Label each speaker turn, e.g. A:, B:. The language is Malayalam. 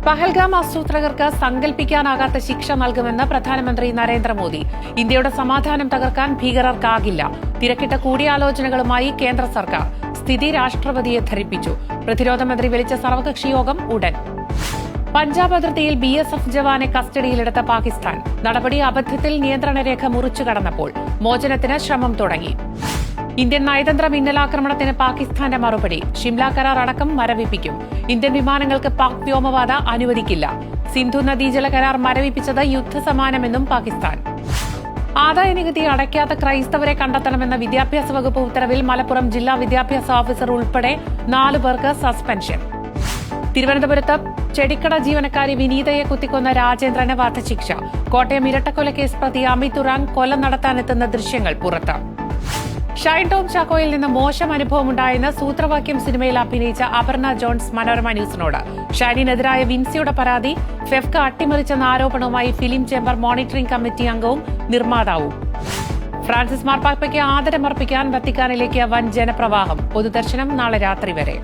A: പഹൽഗാം ആസൂത്രകർക്ക് സങ്കൽപ്പിക്കാനാകാത്ത ശിക്ഷ നൽകുമെന്ന് പ്രധാനമന്ത്രി നരേന്ദ്രമോദി. ഇന്ത്യയുടെ സമാധാനം തകർക്കാൻ ഭീകരർക്കാകില്ല. തിരക്കിട്ട കൂടിയാലോചനകളുമായി കേന്ദ്ര സർക്കാർ. സ്ഥിതി രാഷ്ട്രപതിയെ ധരിപ്പിച്ചു. പ്രതിരോധ മന്ത്രി വിളിച്ച സർവകക്ഷി യോഗം ഉടൻ. പഞ്ചാബ് അതിർത്തിയിൽ BSF ജവാനെ കസ്റ്റഡിയിലെടുത്ത പാകിസ്ഥാൻ. നടപടി അബദ്ധത്തിൽ നിയന്ത്രണരേഖ മുറിച്ചു കടന്നപ്പോൾ. മോചനത്തിന് ശ്രമം തുടങ്ങി. ഇന്ത്യൻ നയതന്ത്ര മിന്നലാക്രമണത്തിന് പാകിസ്ഥാന്റെ മറുപടി. ഷിംല കരാർ അടക്കം മരവിപ്പിക്കും. ഇന്ത്യൻ വിമാനങ്ങൾക്ക് പാക് വ്യോമപാത അനുവദിക്കില്ല. സിന്ധു നദീജല കരാർ മരവിപ്പിച്ചത് യുദ്ധസമാനമെന്നും പാകിസ്ഥാൻ. ആദായനികുതി അടയ്ക്കാത്ത ക്രൈസ്തവരെ കണ്ടെത്തണമെന്ന വിദ്യാഭ്യാസ വകുപ്പ് ഉത്തരവിൽ മലപ്പുറം ജില്ലാ വിദ്യാഭ്യാസ ഓഫീസർ ഉൾപ്പെടെ 4 പേർക്ക് സസ്പെൻഷൻ. തിരുവനന്തപുരത്ത് ചെടിക്കട ജീവനക്കാരി വിനീതയെ കുത്തിക്കൊന്ന രാജേന്ദ്രന് വധശിക്ഷ. കോട്ടയം ഇരട്ടക്കൊലക്കേസ് പ്രതി അമിത് ഉറാൻ കൊല നടത്താനെത്തുന്ന ദൃശ്യങ്ങൾ പുറത്ത്. ഷൈൻ ടോം ചാക്കോയിൽ നിന്ന് മോശം അനുഭവമുണ്ടായെന്ന് സൂത്രവാക്യം സിനിമയിൽ അഭിനയിച്ച അപർണ ജോൺസ് മനോരമ ന്യൂസിനോട്. ഷൈനിനെതിരായ വിൻസിയുടെ പരാതി ഫെഫ്ക അട്ടിമറിച്ചെന്ന ആരോപണവുമായി ഫിലിം ചേംബർ മോണിറ്ററിംഗ് കമ്മിറ്റി അംഗവും നിർമ്മാതാവും. ഫ്രാൻസിസ് മാർപ്പാപ്പയ്ക്ക് ആദരമർപ്പിക്കാൻ വത്തിക്കാനിലേക്ക് വൻ ജനപ്രവാഹം. പൊതുദർശനം നാളെ രാത്രി വരെ.